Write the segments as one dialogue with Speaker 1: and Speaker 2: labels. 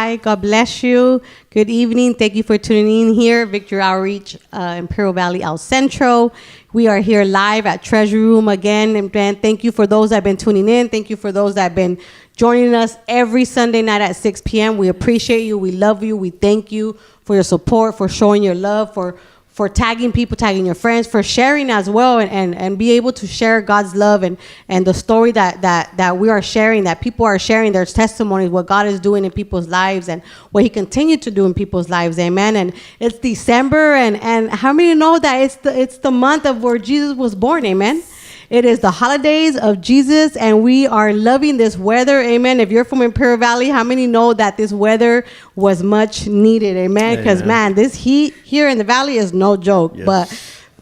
Speaker 1: Hi, God bless you. Good evening. Thank you for tuning in here, Victory Outreach, Imperial Valley, El Centro. We are here live at Treasure Room again. And thank you for those that have been tuning in. Thank you for those that have been joining us every Sunday night at 6 p.m. We appreciate you. We love you. We thank you for your support, for showing your love, for tagging people, tagging your friends, for sharing as well, and be able to share God's love and the story that we are sharing, that people are sharing their testimonies, what God is doing in people's lives and what he continued to do in people's lives. Amen. And it's December, and how many know that it's the month of where Jesus was born? Amen. It is the holidays of Jesus, and we are loving this weather. Amen. If you're from Imperial Valley, how many know that this weather was much needed? Amen. Because, man, this heat here in the valley is no joke. Yes. But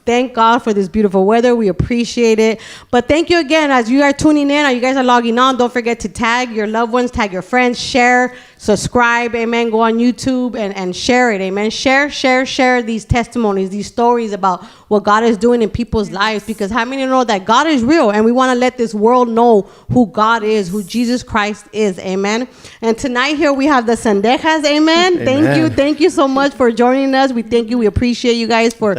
Speaker 1: thank God for this beautiful weather. We appreciate it. But thank you again. As you are tuning in, or you guys are logging on, don't forget to tag your loved ones, tag your friends, share, subscribe, amen. Go on YouTube and share it, amen. Share these testimonies, these stories about what God is doing in people's lives, because how many know that God is real, and we want to let this world know who God is, who Jesus Christ is, amen. And tonight here we have the Zendejas, amen. Thank you so much for joining us. We thank you. We appreciate you guys for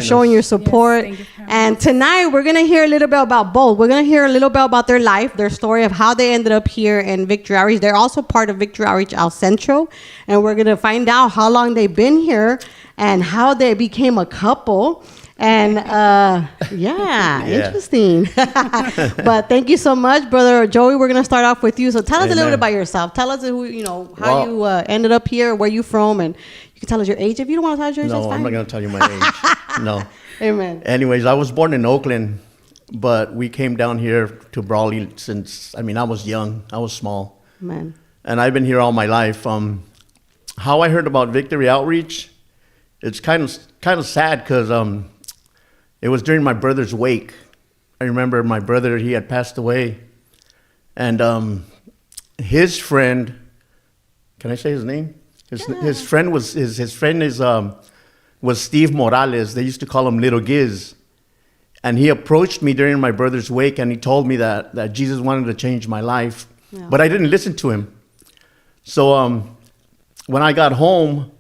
Speaker 1: showing your support. Yes, and tonight we're going to hear a little bit about both. We're going to hear a little bit about their life, their story of how they ended up here in Victory Outreach. They're also part of Victory Outreach El Centro, and we're going to find out how long they've been here and how they became a couple. And interesting. But thank you so much, Brother Joey. We're going to start off with you. So tell us a little bit about yourself. Tell us who, how you ended up here, where you from, and you can tell us your age. If you don't want to tell us your age, that's fine.
Speaker 2: No, I'm not going to tell you my age. No.
Speaker 1: Amen.
Speaker 2: Anyways, I was born in Oakland, but we came down here to Brawley since, I was young. I was small.
Speaker 1: Amen.
Speaker 2: And I've been here all my life. How I heard about Victory Outreach, it's kind of sad because it was during my brother's wake. I remember my brother, he had passed away. And his friend, can I say his name? His friend was Steve Morales. They used to call him Little Giz. And he approached me during my brother's wake, and he told me that Jesus wanted to change my life. Yeah. But I didn't listen to him. So when I got home,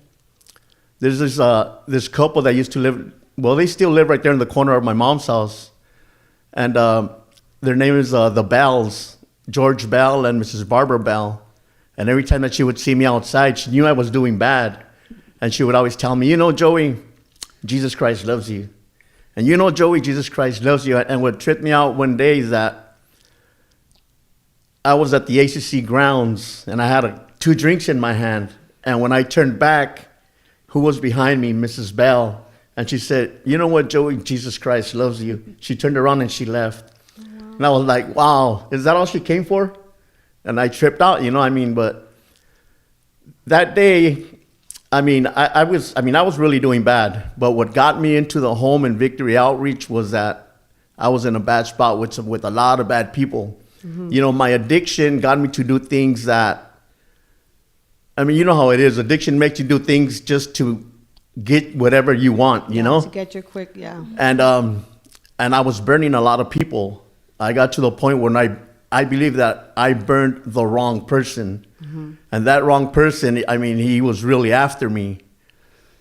Speaker 2: there's this couple that used to live, well, they still live right there in the corner of my mom's house. And their name is the Bells, George Bell and Mrs. Barbara Bell. And every time that she would see me outside, she knew I was doing bad. And she would always tell me, Joey, Jesus Christ loves you. And Joey, Jesus Christ loves you. And what tripped me out one day is that I was at the ACC grounds, and I had 2 drinks in my hand. And when I turned back, who was behind me? Mrs. Bell. And she said, you know what, Joey, Jesus Christ loves you. She turned around and she left. Wow. And I was like, wow, is that all she came for? And I tripped out, but that day, I was really doing bad. But what got me into the home and Victory Outreach was that I was in a bad spot with a lot of bad people. Mm-hmm. My addiction got me to do things that, you know how it is. Addiction makes you do things just to get whatever you want, you know?
Speaker 1: To get your quick, yeah.
Speaker 2: And I was burning a lot of people. I got to the point where I believe that I burned the wrong person. Mm-hmm. And that wrong person, he was really after me.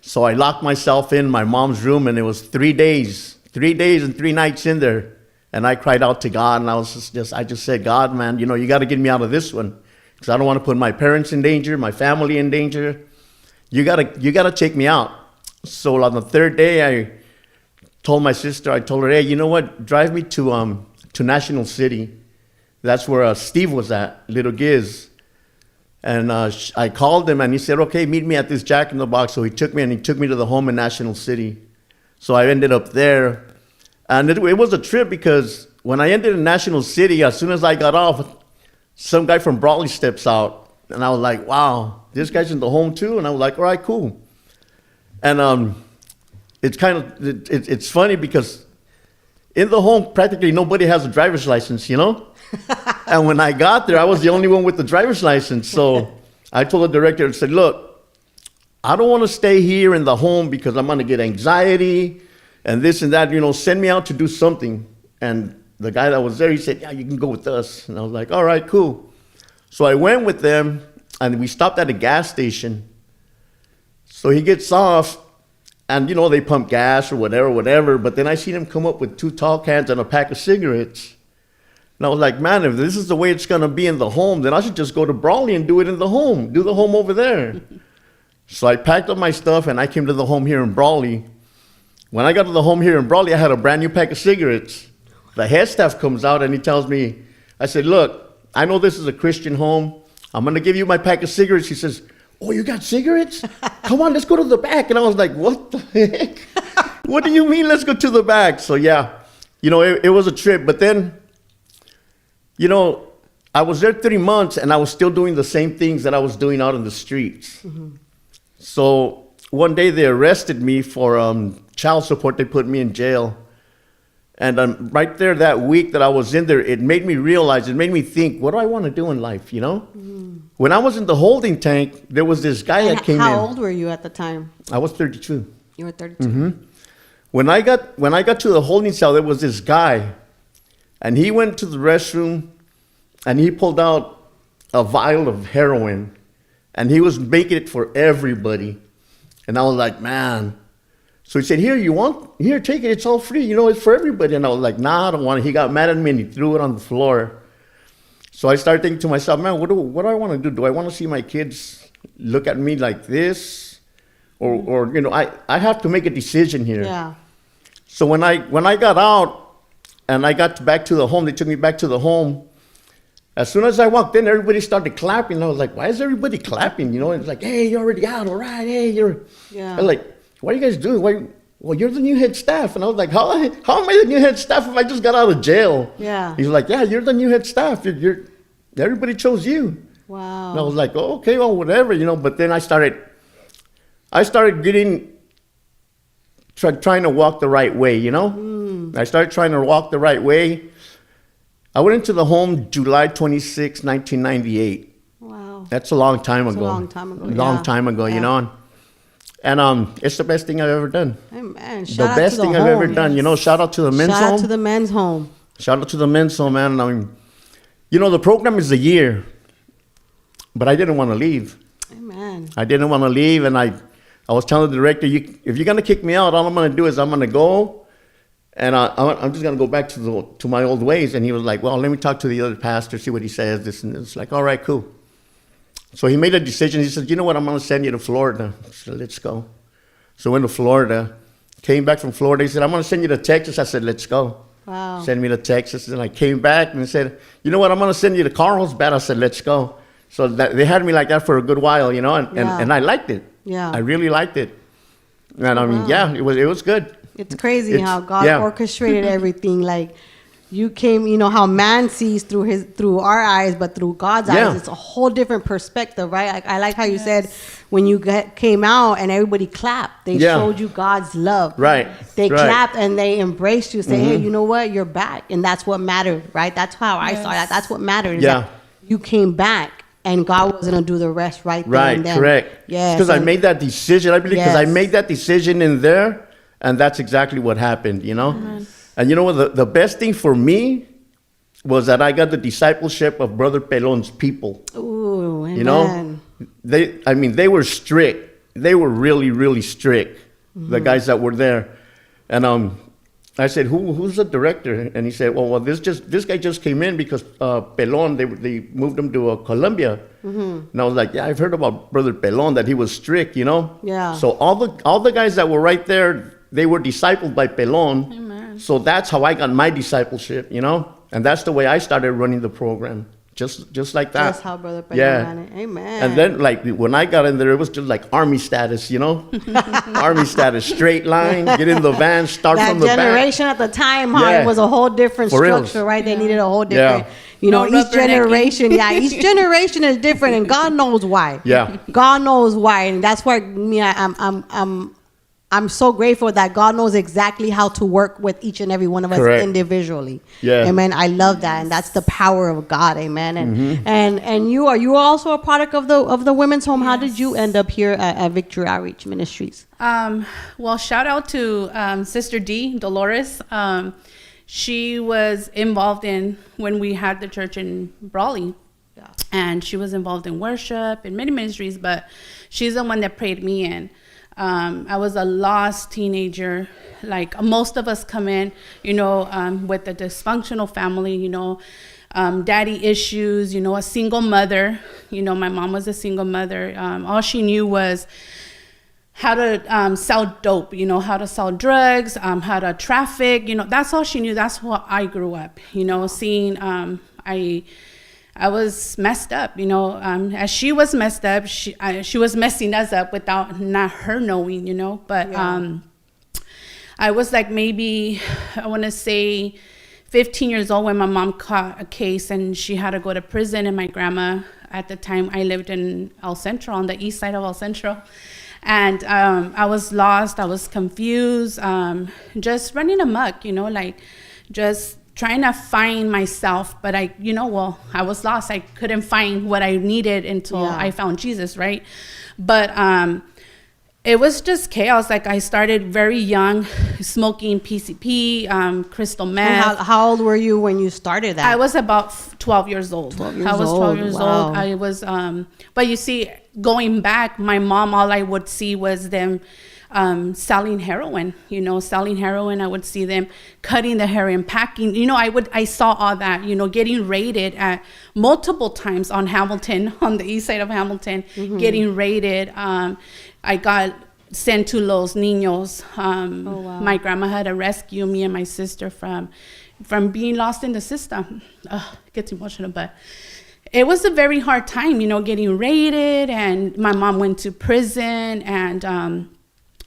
Speaker 2: So I locked myself in my mom's room, and it was 3 days and 3 nights in there. And I cried out to God, and I just said, God, man, you got to get me out of this one, because I don't want to put my parents in danger, my family in danger. You gotta take me out. So on the 3rd day, I told her, hey, you know what? Drive me to National City. That's where Steve was at, Little Giz. And I called him, and he said, okay, meet me at this Jack in the Box. So he took me to the home in National City. So I ended up there. And it was a trip, because when I ended in National City, as soon as I got off, some guy from Brawley steps out. And I was like, wow, this guy's in the home too? And I was like, all right, cool. And it's funny, because in the home, practically nobody has a driver's license, And when I got there, I was the only one with the driver's license. So I told the director, I said, look, I don't want to stay here in the home because I'm going to get anxiety and this and that, send me out to do something. And the guy that was there, he said, yeah, you can go with us. And I was like, all right, cool. So I went with them, and we stopped at a gas station. So he gets off, and they pump gas or whatever. But then I seen him come up with 2 tall cans and a pack of cigarettes. And I was like, man, if this is the way it's gonna be in the home, then I should just go to Brawley and do it in the home. Do the home over there. So I packed up my stuff and I came to the home here in Brawley. When I got to the home here in Brawley, I had a brand new pack of cigarettes. The head staff comes out and he tells me, I said, look, I know this is a Christian home. I'm gonna give you my pack of cigarettes. He says, oh, you got cigarettes? Come on, let's go to the back. And I was like, what the heck? What do you mean, let's go to the back? So yeah, it was a trip. But then, I was there 3 months and I was still doing the same things that I was doing out in the streets. Mm-hmm. So one day they arrested me for child support. They put me in jail. And right there that week that I was in there, it made me realize, it made me think, what do I want to do in life, Mm. When I was in the holding tank, there was this guy that came in.
Speaker 1: How old were you at the time?
Speaker 2: I was 32.
Speaker 1: You were 32.
Speaker 2: Mm-hmm. When I got to the holding cell, there was this guy, and he went to the restroom, and he pulled out a vial of heroin, and he was making it for everybody. And I was like, man. So he said, here, take it. It's all free. It's for everybody. And I was like, nah, I don't want it. He got mad at me, and he threw it on the floor. So I started thinking to myself, man, what do I want to do? Do I want to see my kids look at me like this? Or I have to make a decision here.
Speaker 1: Yeah.
Speaker 2: So when I got out and I got back to the home, they took me back to the home. As soon as I walked in, everybody started clapping. I was like, why is everybody clapping? It's like, hey, you're already out. All right. Hey, you're. Yeah. I was like, what are you guys doing? Well, you're the new head staff. And I was like, how am I the new head staff if I just got out of jail? Yeah. He's like, yeah, you're the new head staff. Everybody chose you.
Speaker 1: Wow.
Speaker 2: And I was like, oh, okay, well, whatever, But then I started trying to walk the right way, I started trying to walk the right way. I went into the home July 26, 1998.
Speaker 1: Wow.
Speaker 2: That's a long time ago.
Speaker 1: A long time ago,
Speaker 2: Long time ago, And it's the best thing I've ever done.
Speaker 1: Amen.
Speaker 2: The best thing I've ever done. Shout out to the men's home.
Speaker 1: Shout out to the men's home.
Speaker 2: Shout out to the men's home, man. The program is a year, but I didn't want to leave.
Speaker 1: Amen.
Speaker 2: I didn't want to leave, and I was telling the director, if you're going to kick me out, all I'm going to do is I'm going to go, and I'm just going to go back to my old ways. And he was like, well, let me talk to the other pastor, see what he says, this and this. Like, all right, cool. So he made a decision. He said, you know what, I'm going to send you to Florida. I said, let's go. So went to Florida, came back from Florida. He said, I'm going to send you to Texas. I said, let's go.
Speaker 1: Wow.
Speaker 2: Send me to Texas. And I came back and said, you know what, I'm going to send you to Carlsbad. I said, let's go. So they had me like that for a good while, and I liked it. Yeah. I really liked it. And yeah, it was good.
Speaker 1: It's crazy how God orchestrated everything. Like, you came, how man sees through our eyes, but through God's eyes, it's a whole different perspective, right? I like how you said when you came out and everybody clapped, they showed you God's love.
Speaker 2: Right.
Speaker 1: They clapped and they embraced you, say, hey, you know what? You're back. And that's what mattered, right? That's how I saw that. That's what mattered. That you came back and God was going to do the rest there and then.
Speaker 2: Correct.
Speaker 1: Yeah.
Speaker 2: Because I made that decision. I believe because I made that decision in there, and that's exactly what happened, Mm-hmm. And what? The best thing for me was that I got the discipleship of Brother Pelon's people.
Speaker 1: Ooh, amen.
Speaker 2: They were strict. They were really, really strict, the guys that were there. And I said, who's the director? And he said, well, this guy just came in because Pelon, they moved him to Colombia. Mm-hmm. And I was like, yeah, I've heard about Brother Pelon, that he was strict,
Speaker 1: Yeah.
Speaker 2: So all the guys that were right there, they were discipled by Pelon. Amen. So that's how I got my discipleship, And that's the way I started running the program. Just like that.
Speaker 1: That's how Brother Pelon ran it. Amen.
Speaker 2: And then, like, when I got in there, it was just like army status, Army status, straight line, get in the van, start from the back.
Speaker 1: That generation at the time, it was a whole different structure, right? They needed a whole different, each generation, each generation is different, and God knows why.
Speaker 2: Yeah.
Speaker 1: God knows why, and that's why I'm so grateful that God knows exactly how to work with each and every one of us individually. Yeah. Amen. I love that, and that's the power of God. Amen. And and you are also a product of the women's home. How did you end up here at Victory Outreach Ministries?
Speaker 3: Well, shout out to Sister D, Dolores. She was involved in when we had the church in Brawley. and she was involved in worship in many ministries, but she's the one that prayed me in. I was a lost teenager, like most of us come in, with a dysfunctional family, daddy issues, a single mother. My mom was a single mother. All she knew was how to sell dope, how to sell drugs, how to traffic, that's all she knew. That's what I grew up, seeing. I was messed up, as she was messed up, she was messing us up without not her knowing, but I was like maybe, I want to say 15 years old when my mom caught a case and she had to go to prison. And my grandma, at the time, I lived in El Centro, on the east side of El Centro. And I was lost, I was confused, just running amok, just trying to find myself. But I was lost. I couldn't find what I needed until I found Jesus, right? But it was just chaos. Like, I started very young, smoking PCP, crystal meth.
Speaker 1: And how old were you when you started that?
Speaker 3: I was about 12 years old. 12 years old. I was, but you see, going back, my mom, all I would see was them selling heroin, selling heroin. I would see them cutting the heroin, packing, I saw all that, getting raided at multiple times on Hamilton, on the east side of Hamilton, getting raided. I got sent to Los Niños. My grandma had to rescue me and my sister from being lost in the system. It gets emotional, but it was a very hard time, getting raided, and my mom went to prison, and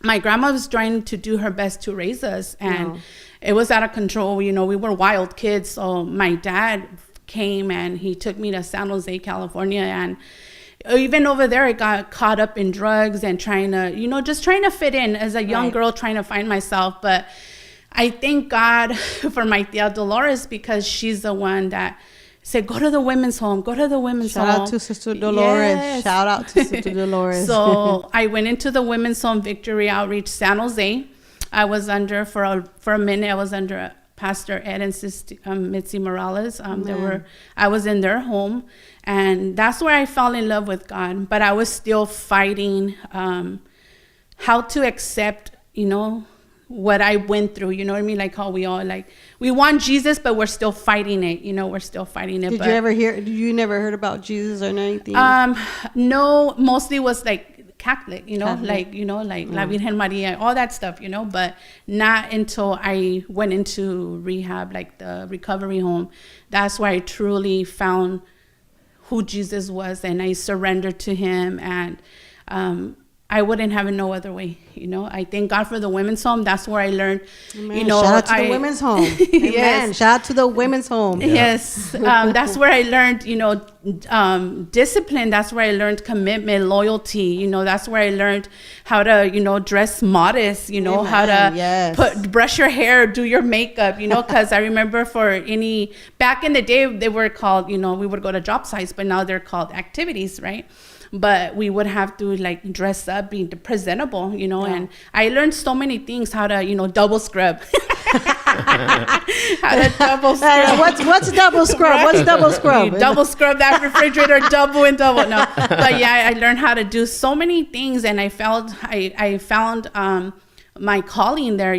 Speaker 3: my grandma was trying to do her best to raise us, and it was out of control. We were wild kids. So my dad came and he took me to San Jose, California, and even over there, I got caught up in drugs and trying to, just trying to fit in as a young girl, trying to find myself. But I thank God for my tia Dolores, because she's the one that said, go to the women's home, go to the women's home.
Speaker 1: Shout out to Sister Dolores.
Speaker 3: Yes.
Speaker 1: Shout out to Sister Dolores.
Speaker 3: So I went into the women's home, Victory Outreach, San Jose. I was under, for a minute, I was under Pastor Ed and Sister Mitzi Morales. I was in their home, and that's where I fell in love with God. But I was still fighting how to accept, what I went through, you know what I mean? Like how we all we want Jesus, but we're still fighting it, we're still fighting it.
Speaker 1: Did you never heard about Jesus or anything?
Speaker 3: No, mostly was like Catholic, La Virgen Maria, all that stuff, but not until I went into rehab, like the recovery home. That's where I truly found who Jesus was, and I surrendered to him, and I wouldn't have it no other way. I thank God for the women's home. That's where I learned,
Speaker 1: Amen. Shout out to the women's home. Amen.
Speaker 3: Yes.
Speaker 1: Shout out to the women's home.
Speaker 3: Yeah. Yes. That's where I learned, discipline. That's where I learned commitment, loyalty. That's where I learned how to, dress modest,
Speaker 1: Amen.
Speaker 3: How to brush your hair, do your makeup, because I remember back in the day, they were called, we would go to job sites, but now they're called activities, right? But we would have to dress up, be presentable, and I learned so many things, how to, double scrub. How to double scrub.
Speaker 1: What's double scrub? What's double scrub?
Speaker 3: You double scrub that refrigerator, double and double. No, but yeah, I learned how to do so many things, and I found my calling there.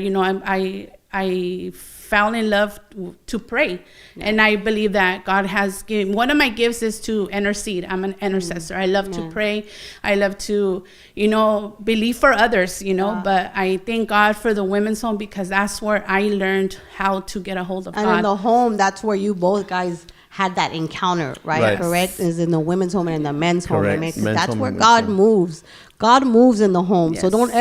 Speaker 3: I fell in love to pray. Yeah. And I believe that God has given, one of my gifts is to intercede. I'm an intercessor. I love to pray. I love to, believe for others, but I thank God for the women's home, because that's where I learned how to get a hold of God.
Speaker 1: And in the home, that's where you both guys had that encounter, right? Correct? Is in the women's home and in the men's home. That's where God moves. God moves in the home. Yes. So don't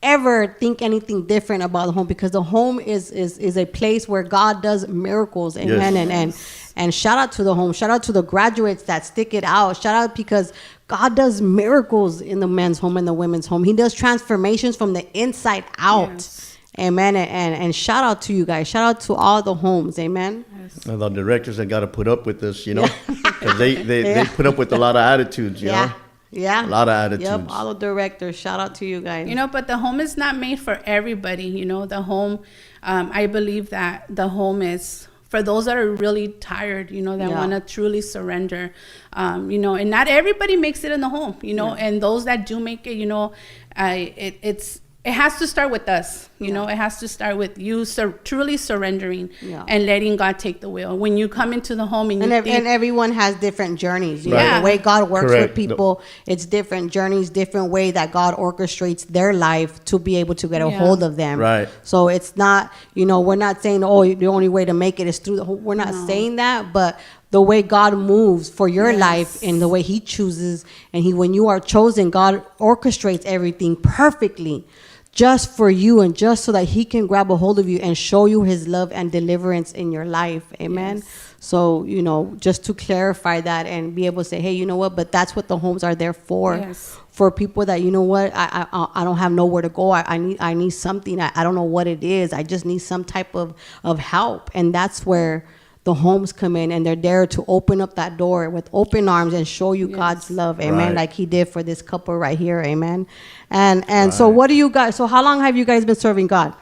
Speaker 1: ever think anything different about the home, because the home is a place where God does miracles. Amen. Yes. And shout out to the home. Shout out to the graduates that stick it out. Shout out, because God does miracles in the men's home and the women's home. He does transformations from the inside out. Yes. Amen. And shout out to you guys. Shout out to all the homes. Amen.
Speaker 2: Yes. The directors that got to put up with this, because they put up with a lot of attitudes, you know.
Speaker 1: Yeah.
Speaker 2: A lot of attitudes.
Speaker 1: Yep, all the directors. Shout out to you guys.
Speaker 3: But the home is not made for everybody. The home, I believe that the home is for those that are really tired, that want to truly surrender, and not everybody makes it in the home, and those that do make it, it has to start with us, it has to start with you truly surrendering and letting God take the wheel. When you come into the home and
Speaker 1: everyone has different journeys. You
Speaker 2: Right.
Speaker 1: know, the way God works
Speaker 2: Correct.
Speaker 1: with people, it's different journeys, different way that God orchestrates their life to be able to get a hold of them.
Speaker 2: Right.
Speaker 1: So it's not, we're not saying, oh, the only way to make it is through the whole, we're not saying that, but the way God moves for your life and the way he chooses, and when you are chosen, God orchestrates everything perfectly just for you and just so that he can grab a hold of you and show you his love and deliverance in your life. Amen.
Speaker 3: Yes.
Speaker 1: So, just to clarify that and be able to say, hey, you know what, but that's what the homes are there for.
Speaker 3: Yes.
Speaker 1: For people that, I don't have nowhere to go. I need something. I don't know what it is. I just need some type of help. And that's where the homes come in, and they're there to open up that door with open arms and show you God's love. Amen.
Speaker 2: Right.
Speaker 1: Like he did for this couple right here. Amen. And so what do you guys, so how long have you guys been serving God?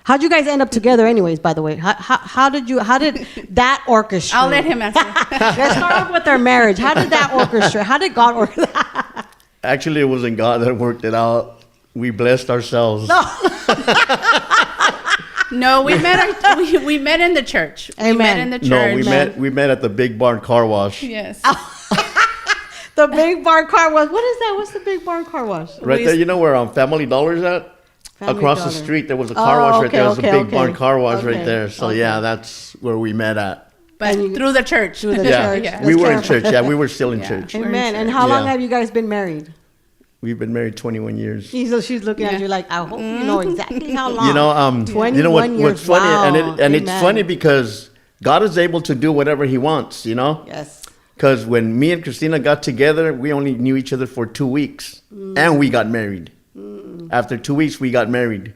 Speaker 1: How'd you guys end up together anyways, by the way? How did that orchestrate?
Speaker 3: I'll let him answer.
Speaker 1: Let's start off with their marriage. How did that orchestrate? How did God orchestrate?
Speaker 2: Actually, it wasn't God that worked it out. We blessed ourselves.
Speaker 3: No, we met in the church.
Speaker 1: Amen.
Speaker 3: We met in the church.
Speaker 2: No, we met at the Big Barn Car Wash.
Speaker 3: Yes.
Speaker 1: The Big Barn Car Wash. What is that? What's the Big Barn Car Wash?
Speaker 2: Right there, where Family Dollar's at?
Speaker 1: Family
Speaker 2: Across
Speaker 1: Dollar.
Speaker 2: the street, there was a car wash right there. There was a Big Barn Car Wash right
Speaker 1: Okay,
Speaker 2: there. So, yeah, that's where we met at.
Speaker 3: But through the church.
Speaker 1: Through the
Speaker 2: Yeah,
Speaker 1: church.
Speaker 3: Yeah.
Speaker 2: we
Speaker 1: Let's
Speaker 2: were in
Speaker 1: clarify.
Speaker 2: church. Yeah, we were still in
Speaker 3: Yeah.
Speaker 2: church.
Speaker 3: We're in
Speaker 1: Amen.
Speaker 3: church.
Speaker 1: And how long
Speaker 2: Yeah.
Speaker 1: have you guys been married?
Speaker 2: We've been married 21 years.
Speaker 1: She's looking at
Speaker 3: Yeah.
Speaker 1: you like, I hope you know exactly how long.
Speaker 2: 21
Speaker 1: what's
Speaker 2: what's funny,
Speaker 1: Wow.
Speaker 2: and it's
Speaker 1: Amen.
Speaker 2: funny because God is able to do whatever He wants,
Speaker 1: Yes.
Speaker 2: Because when me and Christina got together, we only knew each other for 2 weeks, and we got married. After 2 weeks, we got married.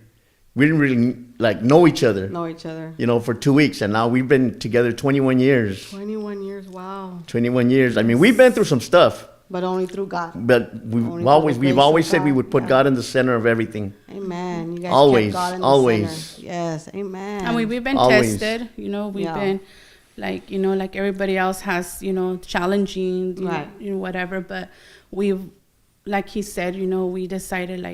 Speaker 2: We didn't really know each other,
Speaker 1: Know each other.
Speaker 2: for 2 weeks, and now we've been together 21 years.
Speaker 1: 21 years. Wow.
Speaker 2: 21 years. I mean, we've been through some stuff,
Speaker 1: But only through God.
Speaker 2: but
Speaker 1: Only
Speaker 2: we've
Speaker 1: for the
Speaker 2: always
Speaker 1: grace of
Speaker 2: said we
Speaker 1: God.
Speaker 2: would put
Speaker 1: Yeah.
Speaker 2: God in the center of everything.
Speaker 1: Amen. You guys
Speaker 2: Always,
Speaker 1: kept God in the
Speaker 2: always.
Speaker 1: center. Yes. Amen.
Speaker 3: I mean, we've been
Speaker 2: Always.
Speaker 3: tested. We've
Speaker 1: Yeah.
Speaker 3: been like everybody else has, challenging,
Speaker 1: Right.
Speaker 3: Whatever. But we've, like he said, we decided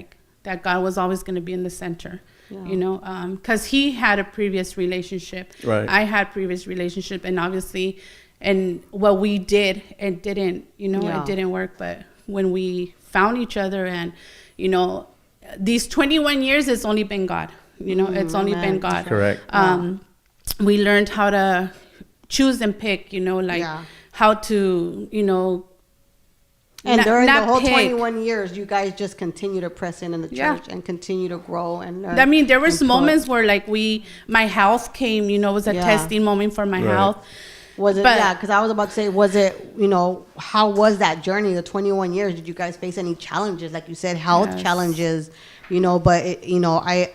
Speaker 3: that God was always going to be in the center.
Speaker 1: Yeah.
Speaker 3: Because he had a previous relationship.
Speaker 2: Right.
Speaker 3: I had previous relationship, and obviously, and what we did, it didn't,
Speaker 1: Yeah.
Speaker 3: it didn't work. But when we found each other, and these 21 years, it's only been God. It's only
Speaker 1: Amen.
Speaker 3: been God.
Speaker 2: Correct.
Speaker 3: We learned how to choose and pick.
Speaker 1: Yeah.
Speaker 3: How to,
Speaker 1: And
Speaker 3: not-
Speaker 1: during the
Speaker 3: not
Speaker 1: whole
Speaker 3: pick.
Speaker 1: 21 years, you guys just continue to press in the
Speaker 3: Yeah.
Speaker 1: church and continue to grow and learn.
Speaker 3: I mean, there was
Speaker 1: and put.
Speaker 3: moments where my health came, was a
Speaker 1: Yeah.
Speaker 3: testing moment for my
Speaker 2: Right.
Speaker 3: health.
Speaker 1: Was it,
Speaker 3: But-
Speaker 1: yeah, because I was about to say, was it, how was that journey, the 21 years? Did you guys face any challenges? Like you said, health
Speaker 3: Yes.
Speaker 1: challenges, but,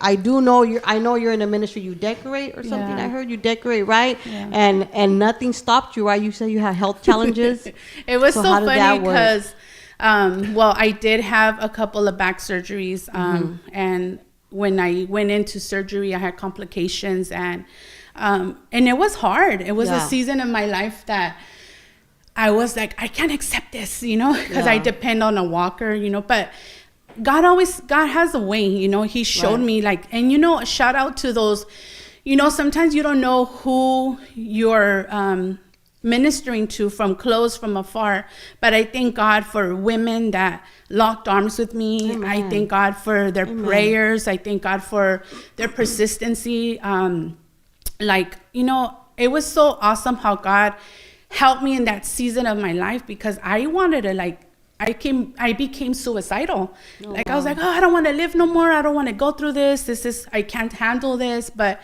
Speaker 1: I do know I know you're in the ministry, you decorate or something.
Speaker 3: Yeah.
Speaker 1: I heard you decorate, right?
Speaker 3: Yeah.
Speaker 1: And nothing stopped you, right? You said you had health challenges.
Speaker 3: It was
Speaker 1: So
Speaker 3: so
Speaker 1: how did
Speaker 3: funny
Speaker 1: that work?
Speaker 3: because, I did have a couple of back surgeries, and when I went into surgery, I had complications, and it was hard. It was
Speaker 1: Yeah.
Speaker 3: a season of my life that I was like, I can't accept this, because I
Speaker 1: Yeah.
Speaker 3: depend on a walker, but God has a way, He showed
Speaker 1: Right.
Speaker 3: me and shout out to those, sometimes you don't know who you're ministering to from close, from afar, but I thank God for women that locked arms with me.
Speaker 1: Amen.
Speaker 3: I thank God for their
Speaker 1: Amen.
Speaker 3: prayers. I thank God for their persistency. It was so awesome how God helped me in that season of my life, because I wanted to I became suicidal. I was like, oh, I don't want to live no more. I don't want to go through this. I can't handle this. But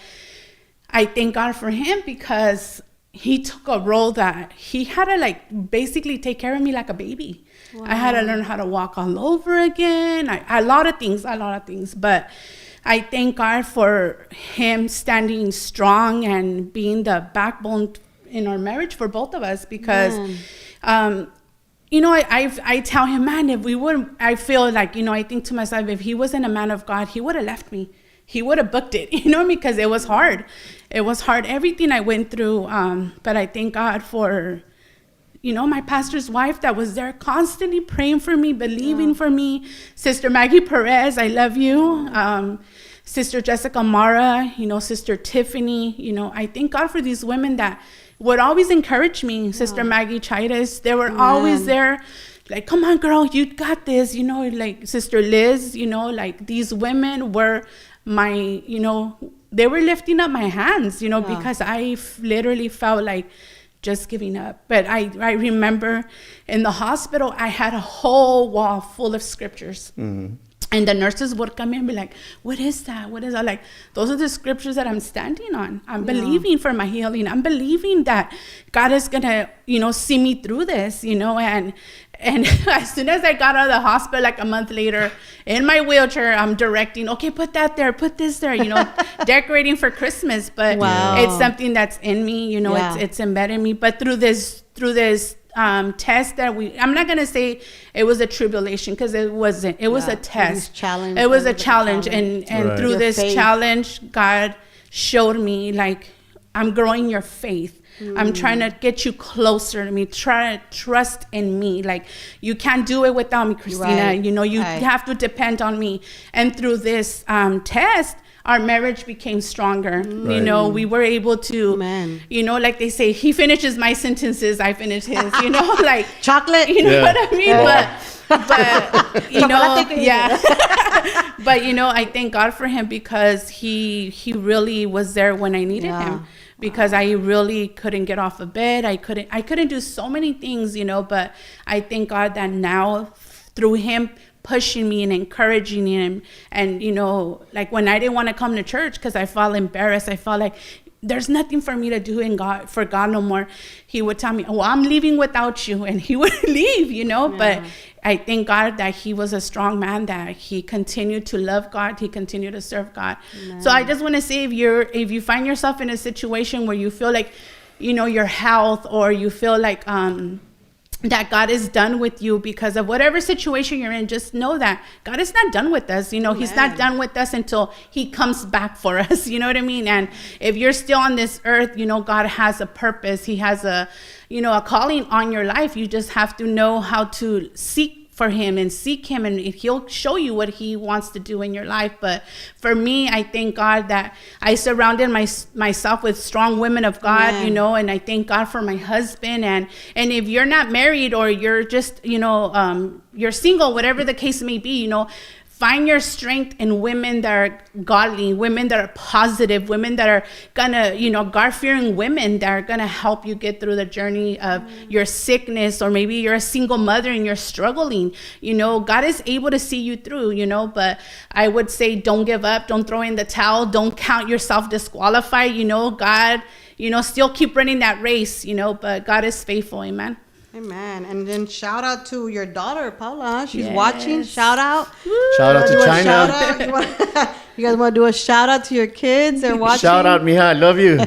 Speaker 3: I thank God for him, because he took a role that he had to basically take care of me like a baby.
Speaker 1: Wow.
Speaker 3: I had to learn how to walk all over again. A lot of things. But I thank God for him standing strong and being the backbone in our marriage for both of us, because I tell him, man, if we wouldn't, I feel I think to myself, if he wasn't a man of God, he would have left me. he would have booked it, because it was hard. It was hard, everything I went through. But I thank God for, my pastor's wife that was there constantly praying for me, believing for me. Sister Maggie Perez, I love you. Sister Jessica Mara, Sister Tiffany, I thank God for these women that would always encourage me. Sister Maggie Chaitis, they were always there. Like, come on, girl, you got this, like Sister Liz, like these women were my, they were lifting up my hands, because I literally felt like just giving up. But I remember in the hospital, I had a whole wall full of scriptures. Mm-hmm. And the nurses would come in and be like, what is that? What is that? Like, those are the scriptures that I'm standing on. I'm believing for my healing. I'm believing that God is going to, see me through this, and as soon as I got out of the hospital, like a month later, in my wheelchair, I'm directing, okay, put that there, put this there, decorating for Christmas. But it's something that's in me, it's embedded in me. But through this test that I'm not going to say it was a tribulation, because it wasn't. It was a test. It was a challenge. And through this challenge, God showed me, like, I'm growing your faith. I'm trying to get you closer to me. Try to trust in me. Like, you can't do it without me, Christina. You have to depend on me. And through this test, our marriage became stronger. Right. We were able to, like they say, he finishes my sentences, I finish his, like chocolate, what I mean? Yeah. But but I thank God for him, because he really was there when I needed him. Because I really couldn't get off of bed. I couldn't do so many things, but I thank God that now through him pushing me and encouraging him, and like when I didn't want to come to church because I felt embarrassed, I felt like there's nothing for me to do for God no more, he would tell me, well, I'm leaving without you, and he would leave, but I thank God that he was a strong man, that he continued to love God, he continued to serve God. Amen. So I just want to say, if you find yourself in a situation where you feel like your health, or you feel like that God is done with you because of whatever situation you're in, just know that God is not done with us. He's not done with us until he comes back for us. You know what I mean? And if you're still on this earth, God has a purpose. He has a calling on your life. You just have to know how to seek for him and seek him, and he'll show you what he wants to do in your life. But for me, I thank God that I surrounded myself with strong women of God, and I thank God for my husband. And if you're not married, or you're just, you're single, whatever the case may be, find your strength in women that are godly, women that are positive, women that are gonna, God-fearing women that are gonna help you get through the journey of your sickness, or maybe you're a single mother and you're struggling. God is able to see you through, but I would say, don't give up, don't throw in the towel, don't count yourself disqualified. God, still keep running that race, but God is faithful. Amen.
Speaker 1: Amen. And then shout out to your daughter, Paula. She's watching. Shout out.
Speaker 2: Shout out to China.
Speaker 1: You guys want to do a shout out to your kids? They're watching.
Speaker 2: Shout out, Mija. I love you.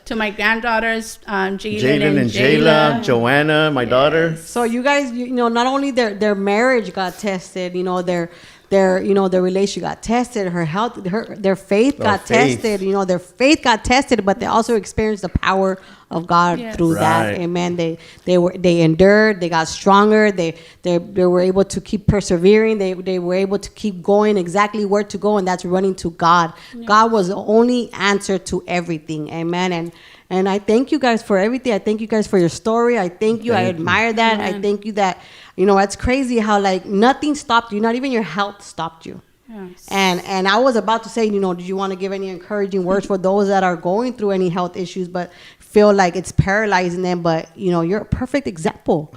Speaker 3: To my granddaughters,
Speaker 2: Jaden and Jayla, Joanna, my daughter.
Speaker 1: So you guys, not only their marriage got tested, their relationship got tested, her health, their faith got tested, their faith got tested, but they also experienced the power of God through that. Amen. They endured, they got stronger, they were able to keep persevering, they were able to keep going exactly where to go, and that's running to God. God was the only answer to everything. Amen. And I thank you guys for everything. I thank you guys for your story. I thank you. I admire that. Amen. I thank you that, it's crazy how like nothing stopped you. Not even your health stopped you. Yes. And I was about to say, did you want to give any encouraging words for those that are going through any health issues but feel like it's paralyzing them? But, you're a perfect example.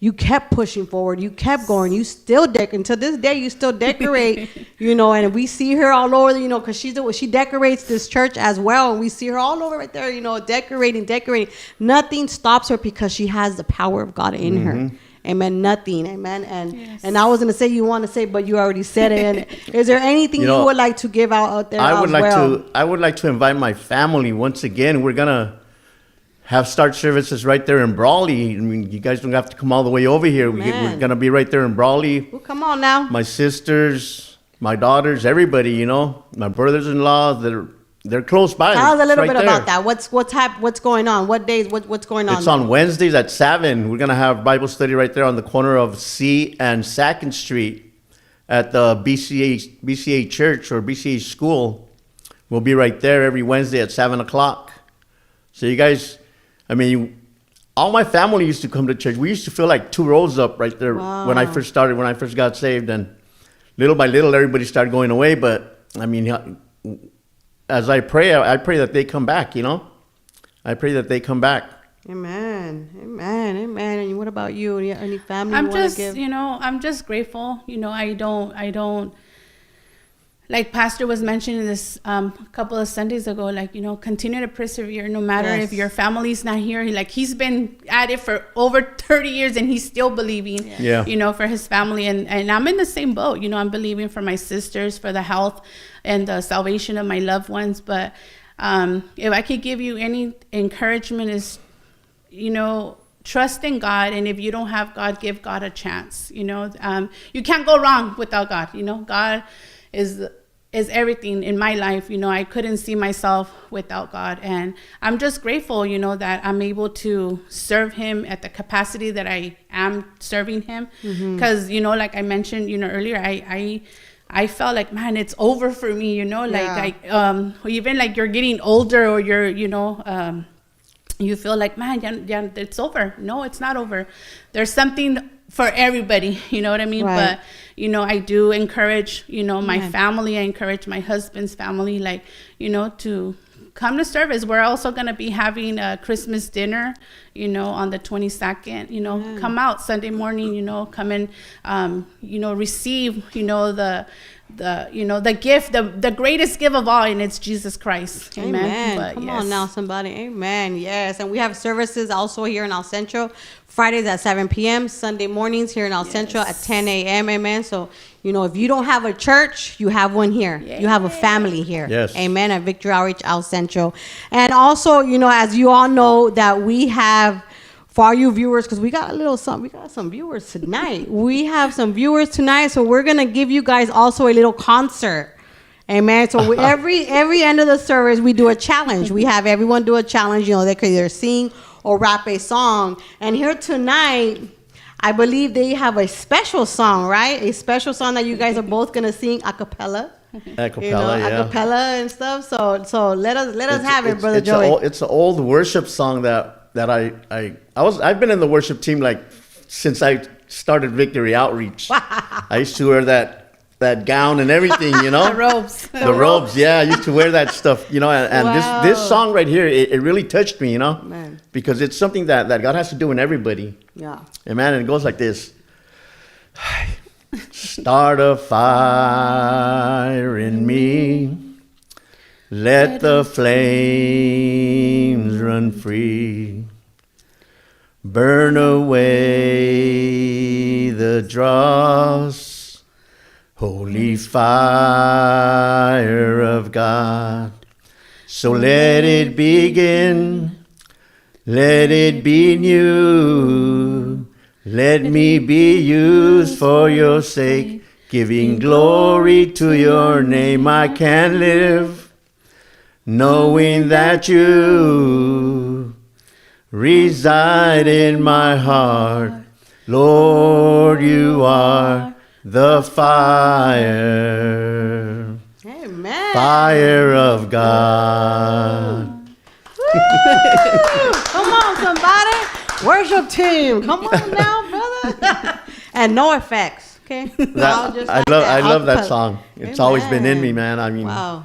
Speaker 1: You kept pushing forward. You kept going. You still until this day, you still decorate, and we see her all over, because she decorates this church as well. And we see her all over right there, decorating. Nothing stops her because she has the power of God in her. Amen. Nothing. Amen. And I was going to say you want to say, but you already said it. And is there anything you would like to give out there I
Speaker 2: would like to invite my family once again. We're going to have start services right there in Brawley. I mean, you guys don't have to come all the way over here. We're going to be right there in Brawley.
Speaker 1: Well, come on now.
Speaker 2: My sisters, my daughters, everybody, you know, my brothers-in-law, they're close by.
Speaker 1: Tell us a little
Speaker 2: It's
Speaker 1: bit
Speaker 2: right
Speaker 1: about
Speaker 2: there.
Speaker 1: that. What's going on? What days? What's going on?
Speaker 2: It's on Wednesdays at 7. We're going to have Bible study right there on the corner of C and 2nd Street at the BCA Church or BCA School. We'll be right there every Wednesday at 7 o'clock. So you guys, I mean, all my family used to come to church. We used to feel like 2 rows up right there when I first started, when I first got saved. And little by little, everybody started going away. But, I mean, as I pray that they come back, you know. I pray that they come back.
Speaker 1: Amen. And what about you? Any family
Speaker 3: I'm
Speaker 1: you want
Speaker 3: just,
Speaker 1: to give?
Speaker 3: I'm just grateful. I don't, like Pastor was mentioning this a couple of Sundays ago, like, continue to persevere no matter if your family's not here. He's been at it for over 30 years and he's still believing, for his family. And I'm in the same boat. I'm believing for my sisters, for the health and the salvation of my loved ones. But if I could give you any encouragement is, trust in God. And if you don't have God, give God a chance. You can't go wrong without God. God is everything in my life. I couldn't see myself without God. And I'm just grateful, that I'm able to serve him at the capacity that I am serving him. Because, like I mentioned, earlier, I felt like, man, it's over for me, even like you're getting older or you're, you feel like, man, yeah, it's over. No, it's not over. There's something for everybody, you know what I mean?
Speaker 1: Right.
Speaker 3: But, I do encourage, my family. I encourage my husband's family, to come to service. We're also going to be having a Christmas dinner, on the 22nd, come out Sunday morning, come and, receive, the gift, the greatest gift of all, and it's Jesus Christ. Amen. But
Speaker 1: Come on now, somebody. Amen. Yes. And we have services also here in El Centro, Fridays at 7 p.m., Sunday mornings here in El Centro at 10 a.m. Amen. So, if you don't have a church, you have one here. You have a family here.
Speaker 2: Yes.
Speaker 1: Amen. At Victory Outreach El Centro. And also, as you all know, that we have, for all you viewers, because we got some viewers tonight. We have some viewers tonight, so we're gonna give you guys also a little concert. Amen. So every end of the service, we do a challenge. We have everyone do a challenge. They could either sing or rap a song. And here tonight, I believe they have a special song, right? A special song that you guys are both gonna sing a cappella.
Speaker 2: A cappella,
Speaker 1: And stuff. So let us have it, Brother Joey.
Speaker 2: It's an old worship song that I've been in the worship team since I started Victory Outreach. I used to wear that gown and everything,
Speaker 3: The robes.
Speaker 2: The robes, yeah. I used to wear that stuff, and
Speaker 1: Wow.
Speaker 2: this song right here, it really touched me,
Speaker 1: Man.
Speaker 2: because it's something that God has to do in everybody.
Speaker 1: Yeah.
Speaker 2: And it goes like this. Start a fire in me. Let the flames run free. Burn away the dross. Holy fire of God. So let it begin. Let it be new. Let me be used for your sake. Giving glory to your name, I can live, knowing that you reside in my heart. Lord, you are the fire.
Speaker 1: Amen.
Speaker 2: Fire of God.
Speaker 1: Come on, somebody. Worship team. Come on now, brother. And no effects. Okay.
Speaker 2: I love that song. It's always been in me, man. I mean,
Speaker 1: wow.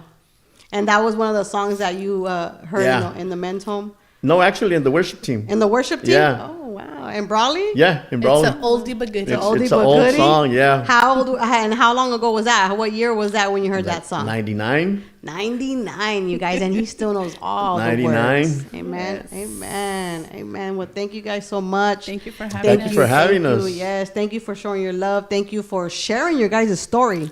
Speaker 1: And that was one of the songs that you heard in the men's home?
Speaker 2: No, actually in the worship team.
Speaker 1: In the worship team?
Speaker 2: Yeah.
Speaker 1: Oh, wow. In Brawley?
Speaker 2: Yeah, in Brawley.
Speaker 3: It's an oldie but goodie.
Speaker 2: It's an old song, yeah.
Speaker 1: How long ago was that? What year was that when you heard that song?
Speaker 2: 99.
Speaker 1: 99, you guys, and he still knows all
Speaker 2: 99.
Speaker 1: the words. Amen. Yes. Amen. Well, thank you guys so much.
Speaker 3: Thank you for having us.
Speaker 2: Thank you for having us.
Speaker 1: Yes, thank you for showing your love. Thank you for sharing your guys' story.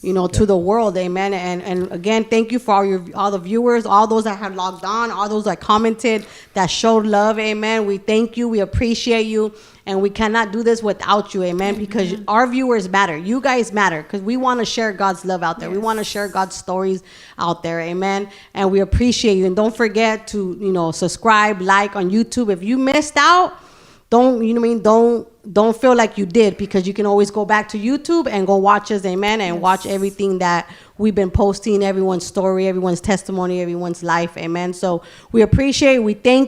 Speaker 1: to the world, amen. And again, thank you for all the viewers, all those that have logged on, all those that commented, that showed love, amen. We thank you, we appreciate you, and we cannot do this without you, amen, because our viewers matter. You guys matter, because we want to share God's love out there. We want to share God's stories out there, amen. And we appreciate you. And don't forget to, subscribe, like on YouTube. If you missed out, don't feel like you did, because you can always go back to YouTube and go watch us, amen, and watch everything that we've been posting, everyone's story, everyone's testimony, everyone's life, amen. So we appreciate, we thank